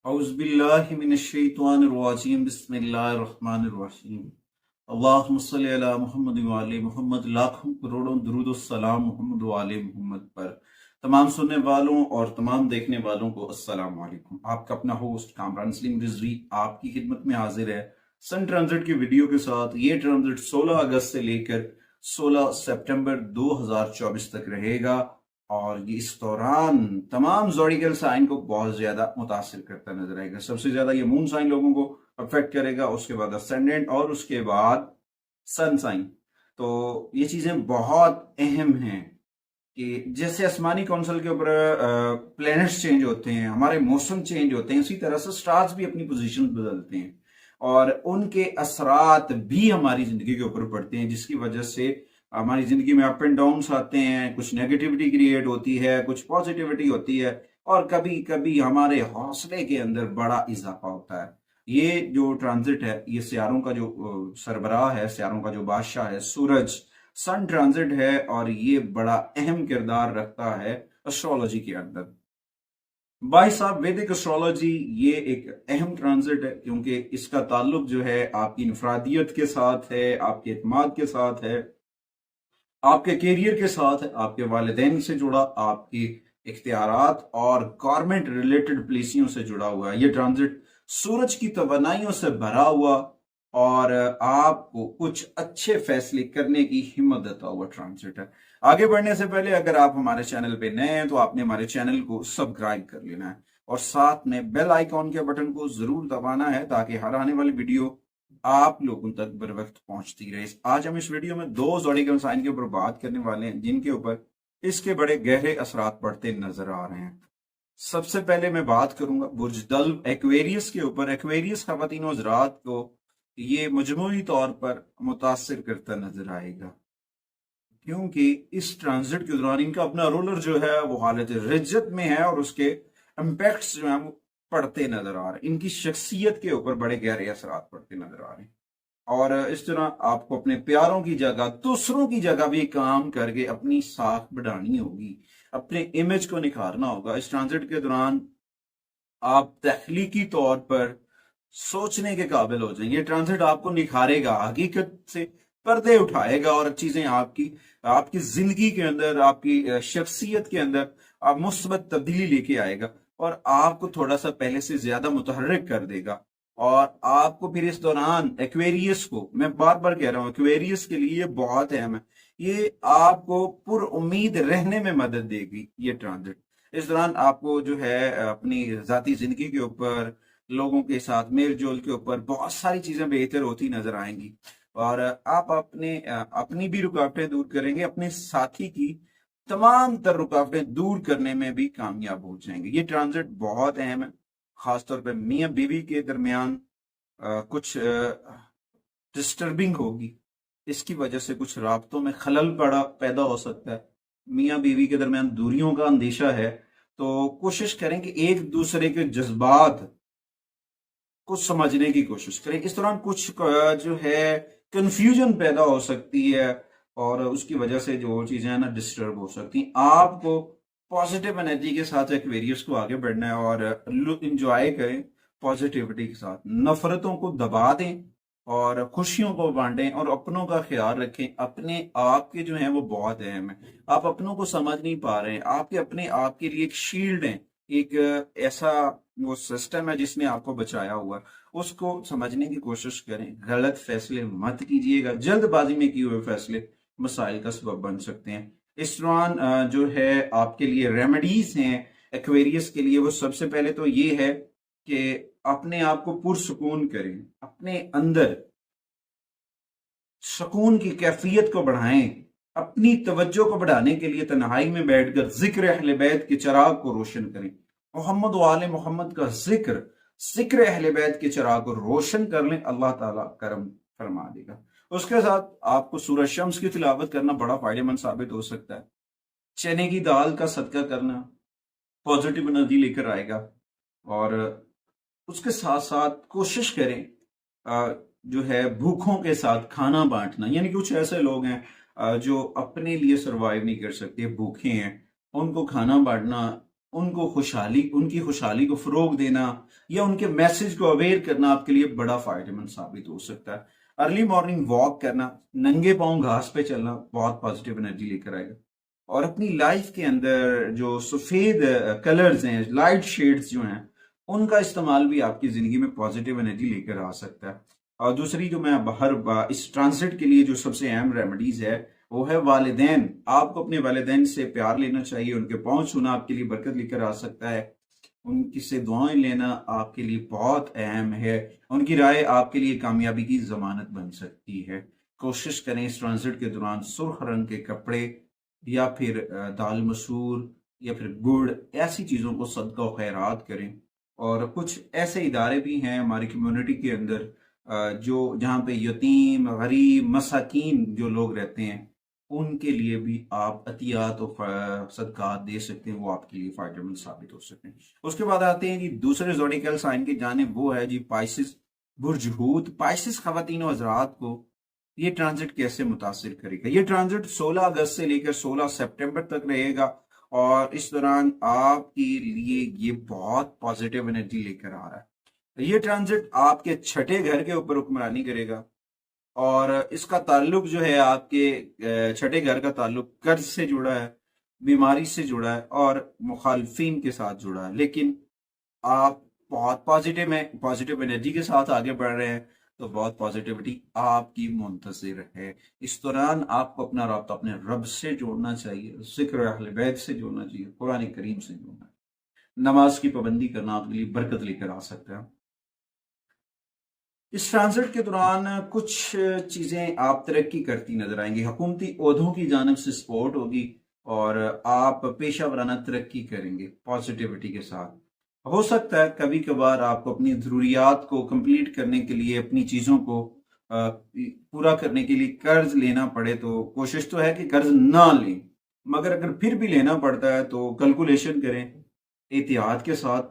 औज़ुबिल्लाहि मिनश्शैतानिर्रजीम बिस्मिल्लाहिर्रहमानिर्रहीम। अल्लाहुम्मा सल्लि अला मुहम्मद व आले मुहम्मद। लाखों करोड़ों दुरूद सलाम मोहम्मद व आले मोहम्मद पर। तमाम सुनने वालों और तमाम देखने वालों को अस्सलाम वालेकुम। आपका अपना होस्ट कामरान सलीम रिजवी आपकी खिदमत में हाजिर है सन ट्रांजिट की वीडियो के साथ। ये ट्रांजिट 16 अगस्त से लेकर 16 सितंबर 2024 तक रहेगा और ये इस दौरान तमाम ज़ोडिकल साइन को बहुत ज्यादा मुतासिर करता नजर आएगा। सबसे ज्यादा ये मून साइन लोगों को अफेक्ट करेगा, उसके बाद असेंडेंट और उसके बाद सन साइन। तो ये चीजें बहुत अहम हैं कि जैसे आसमानी कौंसल के ऊपर प्लैनेट्स चेंज होते हैं, हमारे मौसम चेंज होते हैं, उसी तरह से स्टार्स भी अपनी पोजीशन बदलते हैं और उनके असरात भी हमारी जिंदगी के ऊपर पड़ते हैं, जिसकी वजह से हमारी जिंदगी में अप एंड डाउन्स आते हैं। कुछ नेगेटिविटी क्रिएट होती है, कुछ पॉजिटिविटी होती है और कभी कभी हमारे हौसले के अंदर बड़ा इजाफा होता है। ये जो ट्रांजिट है, ये सियारों का जो सरबराह है, सियारों का जो बादशाह है, सूरज सन ट्रांजिट है और ये बड़ा अहम किरदार रखता है एस्ट्रोलॉजी के अंदर। भाई साहब, वैदिक एस्ट्रोलॉजी ये एक अहम ट्रांजिट है क्योंकि इसका ताल्लुक जो है आपकी इनफरादियत के साथ है, आपके एतमाद के साथ है, आपके कैरियर के साथ है, आपके वालिदैन से जुड़ा, आपकी इख्तियारात और गवर्नमेंट रिलेटेड पॉलिसियों से जुड़ा हुआ है। ये ट्रांजिट सूरज की तवनाइयों से भरा हुआ और आपको कुछ अच्छे फैसले करने की हिम्मत देता हुआ ट्रांजिट है। आगे बढ़ने से पहले अगर आप हमारे चैनल पे नए हैं तो आपने हमारे चैनल को सब्सक्राइब कर लेना है और साथ में बेल आइकॉन के बटन को जरूर दबाना है ताकि हर आने वाली वीडियो आप लोगों तक बर वक्त पहुंचती रहे। आज हम इस वीडियो में दो ज़ोडिकल साइन के ऊपर बात करने वाले हैं जिनके ऊपर इसके बड़े गहरे असरात पड़ते नजर आ रहे हैं। सबसे पहले मैं बात करूंगा बुर्ज दल्व एक्वेरियस के ऊपर। एक्वेरियस खवातीन और हज़रात को ये मजमूई तौर पर मुतासिर करता नजर आएगा क्योंकि इस ट्रांजिट के दौरान इनका अपना रूलर जो है वो हालत रिज्जत में है और उसके इम्पैक्ट्स जो है वो पड़ते नजर आ रहे हैं। इनकी शख्सियत के ऊपर बड़े गहरे असरात पड़ते नजर आ रहे हैं और इस तरह आपको अपने प्यारों की जगह दूसरों की जगह भी काम करके अपनी साख बढ़ानी होगी, अपने इमेज को निखारना होगा। इस ट्रांजिट के दौरान आप तख्लीकी तौर पर सोचने के काबिल हो जाएंगे। ये ट्रांजिट आपको निखारेगा, हकीकत से पर्दे उठाएगा और चीजें आपकी आपकी जिंदगी के अंदर, आपकी शख्सियत के अंदर आप मुस्बत तब्दीली लेके आएगा और आपको थोड़ा सा पहले से ज्यादा मुतहर्रिक कर देगा। और आपको फिर इस दौरान एक्वेरियस को, मैं बार बार कह रहा हूं, एक्वेरियस के लिए बहुत अहम है, ये आपको पुर उम्मीद रहने में मदद देगी। ये ट्रांजिट इस दौरान आपको जो है अपनी जाती जिंदगी के ऊपर, लोगों के साथ मेल जोल के ऊपर बहुत सारी चीजें बेहतर होती नजर आएंगी और आप अपनी भी रुकावटें दूर करेंगे, अपने साथी की तमाम तर रुकावटें दूर करने में भी कामयाब हो जाएंगे। ये ट्रांजिट बहुत अहम है, खासतौर पर मियाँ बीवी के दरमियान कुछ डिस्टर्बिंग होगी। इसकी वजह से कुछ राब्तों में खलल पड़ा पैदा हो सकता है, मियाँ बीवी के दरमियान दूरियों का अंदेशा है। तो कोशिश करें कि एक दूसरे के जज्बात को समझने की कोशिश करें। इस दौरान कुछ जो है कंफ्यूजन पैदा हो सकती है और उसकी वजह से जो चीजें हैं ना डिस्टर्ब हो सकती हैं। आपको पॉजिटिव एनर्जी के साथ एक्वेरियस को आगे बढ़ना है और इंजॉय करें पॉजिटिविटी के साथ। नफरतों को दबा दें और खुशियों को बांटें और अपनों का ख्याल रखें। अपने आप के जो है वो बहुत अहम है। आप अपनों को समझ नहीं पा रहे हैं, आपके अपने आप के लिए एक शील्ड है, एक ऐसा वो सिस्टम है जिसने आपको बचाया हुआ है, उसको समझने की कोशिश करें। गलत फैसले मत कीजिएगा, जल्दबाजी में किए हुए फैसले मसाइल का सबब बन सकते हैं। इस दौरान जो है आपके लिए रेमेडीज हैं एक्वेरियस के लिए। वो सबसे पहले तो ये है कि अपने आप को पुरसुकून करें, अपने अंदर सुकून की कैफियत को बढ़ाएं। अपनी तवज्जो को बढ़ाने के लिए तन्हाई में बैठकर जिक्र अहले बैत के चिराग को रोशन करें। मोहम्मद व आले मोहम्मद का जिक्र अहले बैत के चिराग को रोशन कर लें, अल्लाह ताला करम फरमा देगा। उसके साथ आपको सूरज शम्स की तिलावत करना बड़ा फायदेमंद साबित हो सकता है। चने की दाल का सदका करना पॉजिटिव एनर्जी लेकर आएगा और उसके साथ साथ कोशिश करें जो है भूखों के साथ खाना बांटना। यानी कुछ ऐसे लोग हैं जो अपने लिए सरवाइव नहीं कर सकते, भूखे हैं, उनको खाना बांटना ان کی خوشحالی کو فروغ دینا یا ان کے میسج کو اویئر کرنا آپ کے لیے بڑا فائدہ مند ثابت ہو سکتا ہے۔ ارلی مارننگ واک کرنا، ننگے پاؤں گھاس پہ چلنا بہت پازیٹیو انرجی لے کر آئے گا، اور اپنی لائف کے اندر جو سفید کلرز ہیں، لائٹ شیڈز جو ہیں، ان کا استعمال بھی آپ کی زندگی میں پازیٹیو انرجی لے کر آ سکتا ہے۔ اور دوسری جو میں اس ٹرانزٹ کے لیے جو سب سے اہم ریمیڈیز ہے وہ ہے والدین۔ آپ کو اپنے والدین سے پیار لینا چاہیے، ان کے پاؤں چھونا آپ کے لیے برکت لے کر آ سکتا ہے، ان کی سے دعائیں لینا آپ کے لیے بہت اہم ہے، ان کی رائے آپ کے لیے کامیابی کی ضمانت بن سکتی ہے۔ کوشش کریں اس ٹرانزٹ کے دوران سرخ رنگ کے کپڑے یا پھر دال مسور یا پھر گڑ، ایسی چیزوں کو صدقہ و خیرات کریں۔ اور کچھ ایسے ادارے بھی ہیں ہماری کمیونٹی کے اندر جہاں پہ یتیم، غریب، مساکین جو لوگ رہتے ہیں، ان کے لیے بھی آپ عطیات و صدقات دے سکتے ہیں، وہ آپ کے لیے فائدہ مند ثابت ہو سکتے ہیں۔ اس کے بعد آتے ہیں جی دوسرے زوڈیکل سائن کی جانب، وہ ہے جی پائسس برج حوت۔ پائسس خواتین و حضرات کو یہ ٹرانزٹ کیسے متاثر کرے گا؟ یہ ٹرانزٹ 16 اگست سے لے کر 16 سپٹمبر تک رہے گا، اور اس دوران آپ کے لیے یہ بہت پازیٹیو انرجی لے کر آ رہا ہے۔ یہ ٹرانزٹ آپ کے چھٹے گھر کے اوپر حکمرانی کرے گا، اور اس کا تعلق جو ہے آپ کے چھٹے گھر کا تعلق قرض سے جڑا ہے، بیماری سے جڑا ہے، اور مخالفین کے ساتھ جڑا ہے۔ لیکن آپ بہت پازیٹیو انرجی کے ساتھ آگے بڑھ رہے ہیں، تو بہت پازیٹیوٹی آپ کی منتظر ہے۔ اس دوران آپ کو اپنا رابطہ اپنے رب سے جوڑنا چاہیے، ذکر اہل بیت سے جوڑنا چاہیے، قرآن کریم سے جوڑنا ہے۔ نماز کی پابندی کرنا آپ کے لیے برکت لے کر آ سکتا ہے۔ اس ٹرانزٹ کے دوران کچھ چیزیں آپ ترقی کرتی نظر آئیں گی، حکومتی عہدوں کی جانب سے سپورٹ ہوگی، اور آپ پیشہ ورانہ ترقی کریں گے پازیٹیوٹی کے ساتھ۔ ہو سکتا ہے کبھی کبھار آپ کو اپنی ضروریات کو کمپلیٹ کرنے کے لیے، اپنی چیزوں کو پورا کرنے کے لیے قرض لینا پڑے، تو کوشش تو ہے کہ قرض نہ لیں، مگر اگر پھر بھی لینا پڑتا ہے تو کیلکولیشن کریں، احتیاط کے ساتھ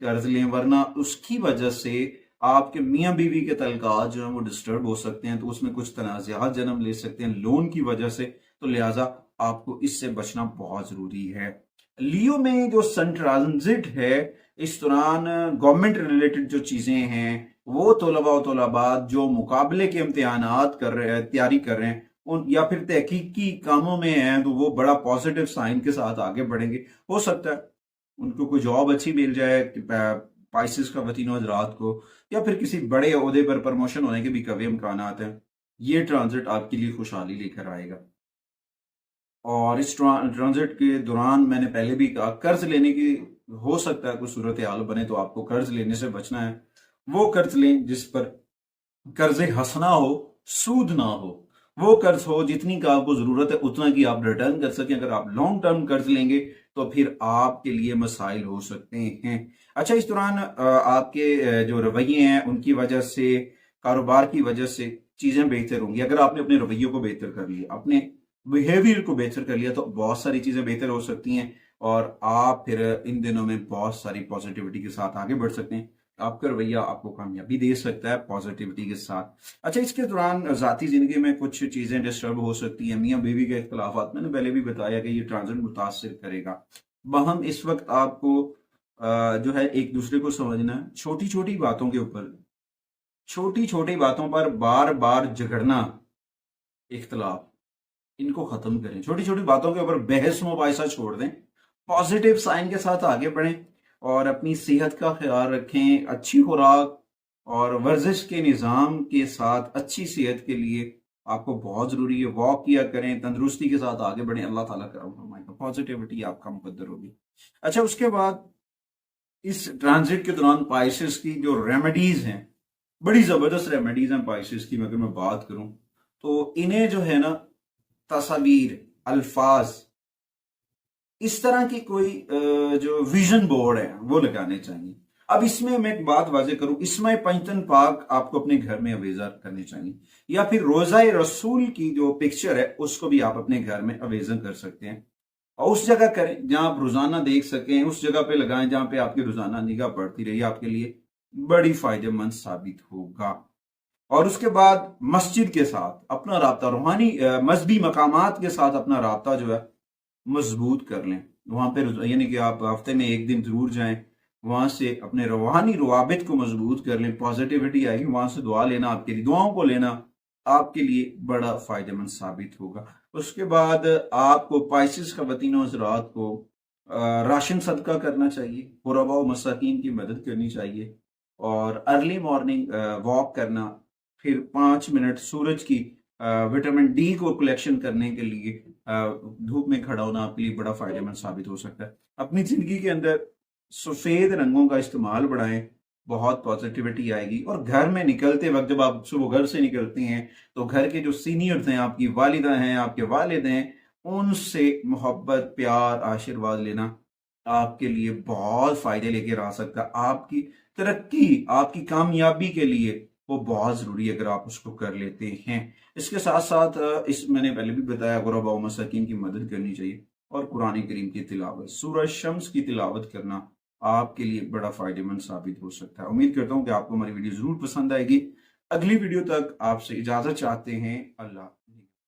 قرض لیں، ورنہ اس کی وجہ سے آپ کے میاں بیوی کے تعلقات جو ہیں وہ ڈسٹرب ہو سکتے ہیں، تو اس میں کچھ تنازعات جنم لے سکتے ہیں لون کی وجہ سے، تو لہٰذا آپ کو اس سے بچنا بہت ضروری ہے۔ لیو میں جو سن ٹرانزٹ ہے، اس دوران گورنمنٹ ریلیٹڈ جو چیزیں ہیں، وہ طلباء و طلبات جو مقابلے کے امتحانات کر رہے ہیں، تیاری کر رہے ہیں، یا پھر تحقیقی کاموں میں ہیں، تو وہ بڑا پازیٹیو سائن کے ساتھ آگے بڑھیں گے۔ ہو سکتا ہے ان کو کوئی جاب اچھی مل جائے پائسس کا خواتین و حضرات کو، یا پھر کسی بڑے عہدے پر پروموشن ہونے کے بھی قوی امکانات ہیں۔ یہ ٹرانزٹ آپ کے لیے خوشحالی لے کر آئے گا۔ اور اس ٹرانزٹ کے دوران میں نے پہلے بھی کہا، قرض لینے کی ہو سکتا ہے کوئی صورتحال بنے، تو آپ کو قرض لینے سے بچنا ہے۔ وہ قرض لیں جس پر قرض حسنہ ہو، سود نہ ہو۔ وہ قرض ہو جتنی کا آپ کو ضرورت ہے اتنا کی آپ ریٹرن کر سکیں۔ اگر آپ لانگ ٹرم قرض لیں گے تو پھر آپ کے لیے مسائل ہو سکتے ہیں۔ اچھا، اس دوران آپ کے جو رویے ہیں ان کی وجہ سے، کاروبار کی وجہ سے چیزیں بہتر ہوں گی۔ اگر آپ نے اپنے رویوں کو بہتر کر لیا، اپنے بیہیویئر کو بہتر کر لیا، تو بہت ساری چیزیں بہتر ہو سکتی ہیں، اور آپ پھر ان دنوں میں بہت ساری پازیٹیوٹی کے ساتھ آگے بڑھ سکتے ہیں۔ آپ کا رویہ آپ کو کامیابی دے سکتا ہے پازیٹیوٹی کے ساتھ۔ اچھا، اس کے دوران ذاتی زندگی میں کچھ چیزیں ڈسٹرب ہو سکتی ہیں، میاں بیوی کے اختلافات، میں نے پہلے بھی بتایا کہ یہ ٹرانزٹ متاثر کرے گا۔ باہم اس وقت آپ کو جو ہے ایک دوسرے کو سمجھنا ہے، چھوٹی چھوٹی باتوں کے اوپر، چھوٹی چھوٹی باتوں پر بار بار جھگڑنا، اختلاف، ان کو ختم کریں۔ چھوٹی چھوٹی باتوں کے اوپر بحث مباحثہ چھوڑ دیں، پازیٹیو سائن کے ساتھ آگے بڑھیں، اور اپنی صحت کا خیال رکھیں۔ اچھی خوراک اور ورزش کے نظام کے ساتھ اچھی صحت کے لیے آپ کو بہت ضروری ہے، واک کیا کریں، تندرستی کے ساتھ آگے بڑھیں، اللہ تعالیٰ کرم فرمائے گا، پازیٹیوٹی آپ کا مقدر ہوگی۔ اچھا، اس کے بعد اس ٹرانزٹ کے دوران پائسس کی جو ریمیڈیز ہیں، بڑی زبردست ریمیڈیز ہیں پائسس کی، اگر میں بات کروں تو انہیں جو ہے نا، تصاویر، الفاظ، اس طرح کی کوئی جو ویژن بورڈ ہے وہ لگانے چاہیے۔ اب اس میں ایک بات واضح کروں، اسماء پنجتن پاک آپ کو اپنے گھر میں اویزہ کرنے چاہیے، یا پھر روزہ رسول کی جو پکچر ہے اس کو بھی آپ اپنے گھر میں اویزہ کر سکتے ہیں، اور اس جگہ کریں جہاں آپ روزانہ دیکھ سکیں، اس جگہ پہ لگائیں جہاں پہ آپ کی روزانہ نگاہ پڑتی رہی، آپ کے لیے بڑی فائدہ مند ثابت ہوگا۔ اور اس کے بعد مسجد کے ساتھ اپنا رابطہ، روحانی مذہبی مقامات کے ساتھ اپنا رابطہ جو ہے مضبوط کر لیں۔ वहाँ पे यानी कि आप हफ्ते में एक दिन जरूर जाएं, वहाँ से अपने रूहानी रवाबित को मजबूत कर लें, पॉजिटिविटी आएगी, वहाँ से दुआ लेना, आपके लिए दुआओं को लेना आपके लिए बड़ा फायदेमंद साबित होगा। उसके बाद आपको पाइसिस ख़वातीन हज़रात को राशन सदका करना चाहिए, गुरबा और मसाकीन की मदद करनी चाहिए, और अर्ली मॉर्निंग वॉक करना, फिर 5 मिनट सूरज की विटामिन डी को कलेक्शन करने के लिए धूप में खड़ा होना आपके लिए बड़ा फायदेमंद साबित हो सकता है। अपनी जिंदगी के अंदर सफेद रंगों का इस्तेमाल बढ़ाएं, बहुत पॉजिटिविटी आएगी। और घर में निकलते वक्त जब आप सुबह घर से निकलते हैं तो घर के जो सीनियर्स हैं, आपकी वालिदा हैं, आपके वालिद हैं, उनसे मोहब्बत, प्यार, आशीर्वाद लेना आपके लिए बहुत फायदे लेकर आ सकता है। आपकी तरक्की, आपकी कामयाबी के लिए वो बहुत जरूरी है अगर आप उसको कर लेते हैं। इसके साथ साथ इस मैंने पहले भी बताया, गुरबा व मसाकीन की मदद करनी चाहिए, और कुरान करीम की तिलावत, सूरह शम्स की तिलावत करना आपके लिए बड़ा फायदेमंद साबित हो सकता है। उम्मीद करता हूँ कि आपको हमारी वीडियो जरूर पसंद आएगी। अगली वीडियो तक आपसे इजाजत चाहते हैं। अल्लाह।